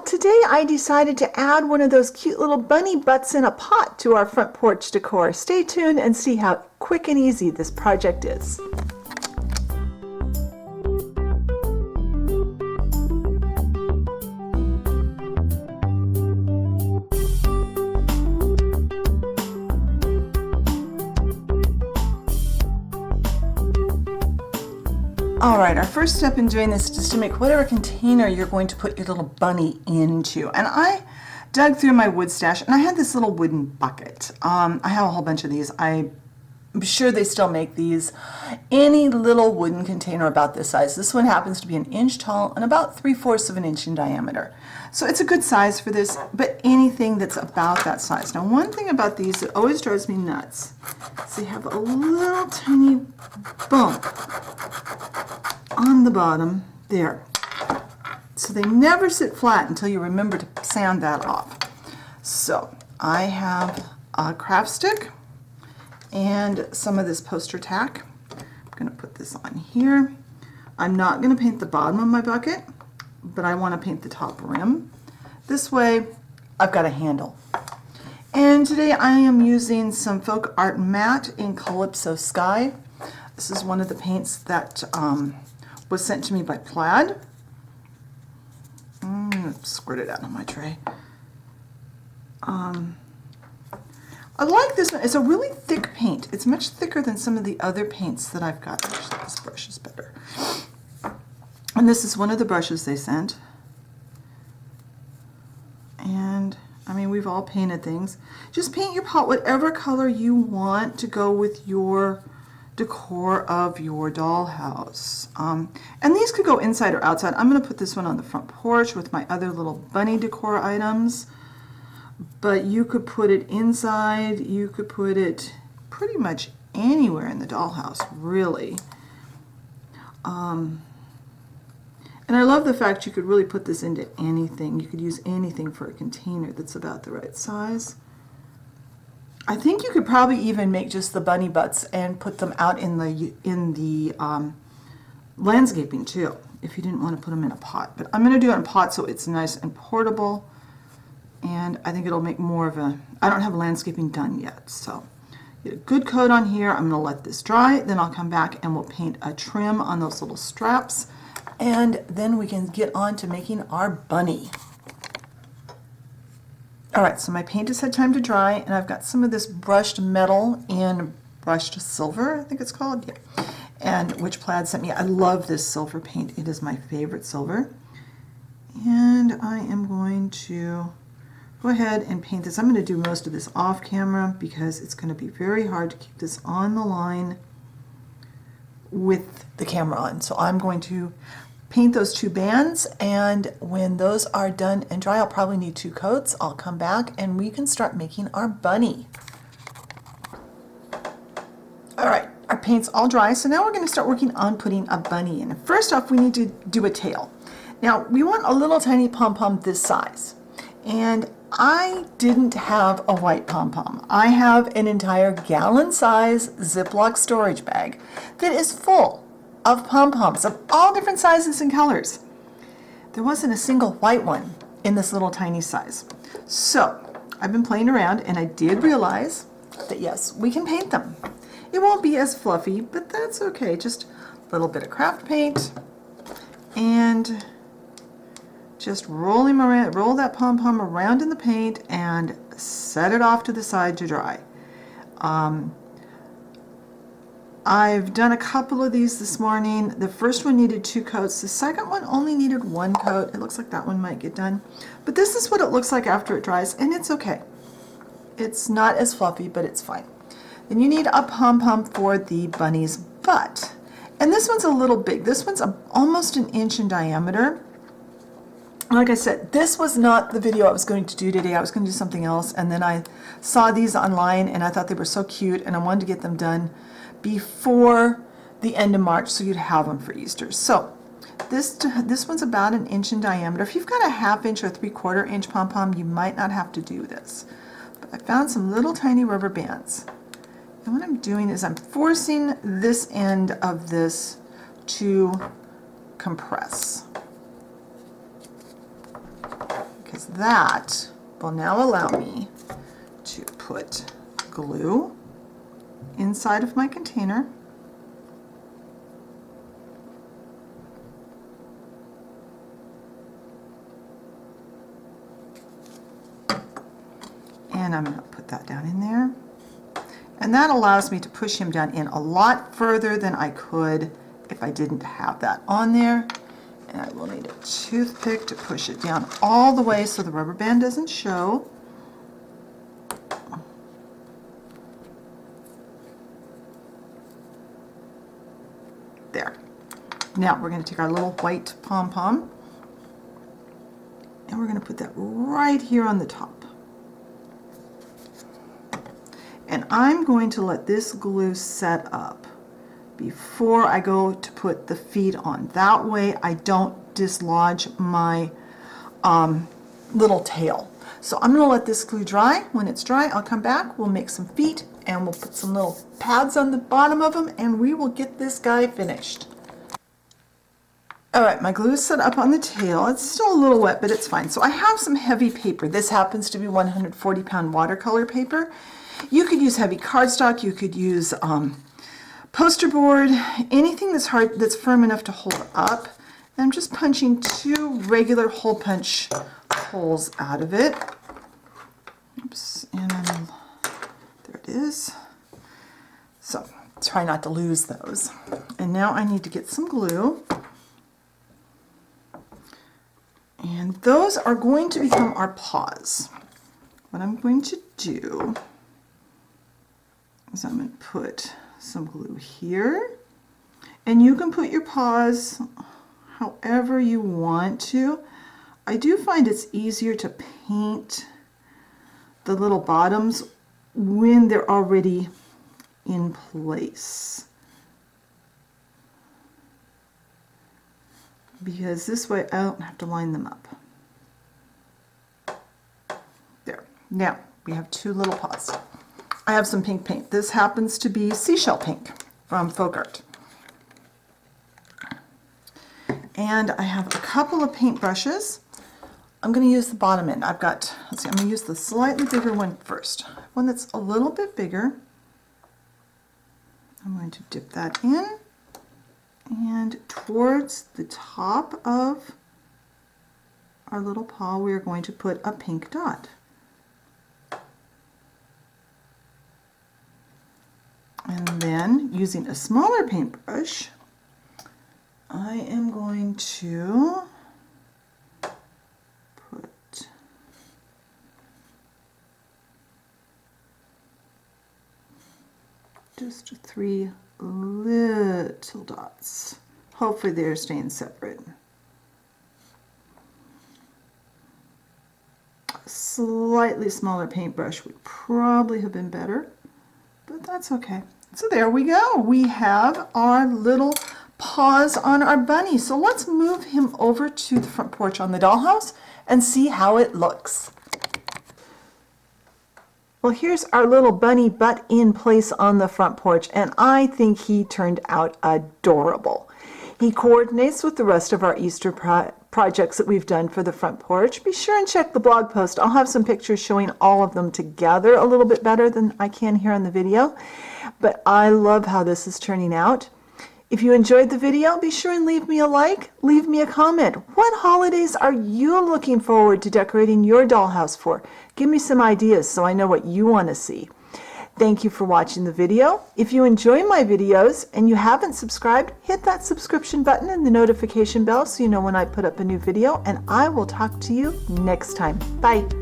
Well, today I decided to add one of those cute little bunny butts in a pot to our front porch decor. Stay tuned and see how quick and easy this project is. Alright, our first step in doing this is just to make whatever container you're going to put your little bunny into. And I dug through my wood stash and I had this little wooden bucket. I have a whole bunch of these. I'm sure they still make these. Any little wooden container about this size. This one happens to be an inch tall and about 3/4 of an inch in diameter. So it's a good size for this, but anything that's about that size. Now, one thing about these that always drives me nuts is they have a little tiny bump on the bottom there. So they never sit flat until you remember to sand that off. So I have a craft stick and some of this poster tack. I'm going to put this on here. I'm not going to paint the bottom of my bucket, but I want to paint the top rim. This way I've got a handle. And today I am using some Folk Art Matte in Calypso Sky. This is one of the paints that was sent to me by Plaid. I'm going to squirt it out on my tray. I like this one. It's a really thick paint. It's much thicker than some of the other paints that I've got. Actually, this brush is better. And this is one of the brushes they sent. And I mean, we've all painted things. Just paint your pot whatever color you want to go with your decor of your dollhouse. And these could go inside or outside. I'm going to put this one on the front porch with my other little bunny decor items. But you could put it inside. You could put it pretty much anywhere in the dollhouse, really. And I love the fact you could really put this into anything. You could use anything for a container that's about the right size. I think you could probably even make just the bunny butts and put them out in the landscaping too, if you didn't want to put them in a pot. But I'm going to do it in a pot so it's nice and portable, and I think it'll make more of a, I don't have landscaping done yet, so get a good coat on here. I'm going to let this dry, then I'll come back and we'll paint a trim on those little straps, and then we can get on to making our bunny. Alright, so my paint has had time to dry, and I've got some of this brushed metal in brushed silver, I think it's called, yeah, and which Plaid sent me. I love this silver paint. It is my favorite silver. And I am going to go ahead and paint this. I'm going to do most of this off camera because it's going to be very hard to keep this on the line with the camera on. So I'm going to paint those two bands, and when those are done and dry, I'll probably need 2 coats. I'll come back and we can start making our bunny. Alright, our paint's all dry, so now we're going to start working on putting a bunny in. First off, we need to do a tail. Now, we want a little tiny pom-pom this size, and I didn't have a white pom-pom. I have an entire gallon-size Ziploc storage bag that is full of pom-poms of all different sizes and colors. There wasn't a single white one in this little tiny size. So I've been playing around, and I did realize that yes, we can paint them. It won't be as fluffy, but that's okay. Just a little bit of craft paint and just roll that pom-pom around in the paint and set it off to the side to dry. I've done a couple of these this morning. The first one needed 2 coats. The second one only needed 1 coat. It looks like that one might get done. But this is what it looks like after it dries, and it's okay. It's not as fluffy, but it's fine. Then you need a pom-pom for the bunny's butt. And this one's a little big. This one's almost an inch in diameter. Like I said, this was not the video I was going to do today. I was going to do something else, and then I saw these online and I thought they were so cute, and I wanted to get them done before the end of March so you'd have them for Easter. So this one's about an inch in diameter. If you've got a 1/2 inch or 3/4 inch pom-pom, you might not have to do this. But I found some little tiny rubber bands. And what I'm doing is I'm forcing this end of this to compress. because that will now allow me to put glue inside of my container. And I'm going to put that down in there. And that allows me to push him down in a lot further than I could if I didn't have that on there. And I will need a toothpick to push it down all the way so the rubber band doesn't show. There. Now we're going to take our little white pom-pom and we're going to put that right here on the top. And I'm going to let this glue set up before I go to put the feet on. That way I don't dislodge my little tail. So I'm going to let this glue dry. When it's dry, I'll come back, we'll make some feet, and we'll put some little pads on the bottom of them, and we will get this guy finished. Alright, my glue is set up on the tail. It's still a little wet, but it's fine. So I have some heavy paper. This happens to be 140-pound watercolor paper. You could use heavy cardstock, you could use poster board, anything that's firm enough to hold up. And I'm just punching 2 regular hole punch holes out of it. Oops, and there it is. So try not to lose those. And now I need to get some glue. And those are going to become our paws. What I'm going to do is I'm going to put some glue here, and you can put your paws however you want to. I do find it's easier to paint the little bottoms when they're already in place, because this way I don't have to line them up. There. Now we have 2 little paws. I have some pink paint. This happens to be seashell pink from Folk Art. And I have a couple of paint brushes. I'm going to use the bottom end. I've got, let's see, I'm going to use the slightly bigger one first. One that's a little bit bigger. I'm going to dip that in, and towards the top of our little paw we are going to put a pink dot. And then, using a smaller paintbrush, I am going to put just 3 little dots. Hopefully they're staying separate. A slightly smaller paintbrush would probably have been better, but that's okay. So there we go. We have our little paws on our bunny. So let's move him over to the front porch on the dollhouse and see how it looks. Well, here's our little bunny butt in place on the front porch, and I think he turned out adorable. He coordinates with the rest of our Easter projects that we've done for the front porch. Be sure and check the blog post. I'll have some pictures showing all of them together a little bit better than I can here on the video. But I love how this is turning out. If you enjoyed the video, be sure and leave me a like, leave me a comment. What holidays are you looking forward to decorating your dollhouse for? Give me some ideas so I know what you want to see. Thank you for watching the video. If you enjoy my videos and you haven't subscribed, hit that subscription button and the notification bell so you know when I put up a new video, and I will talk to you next time. Bye.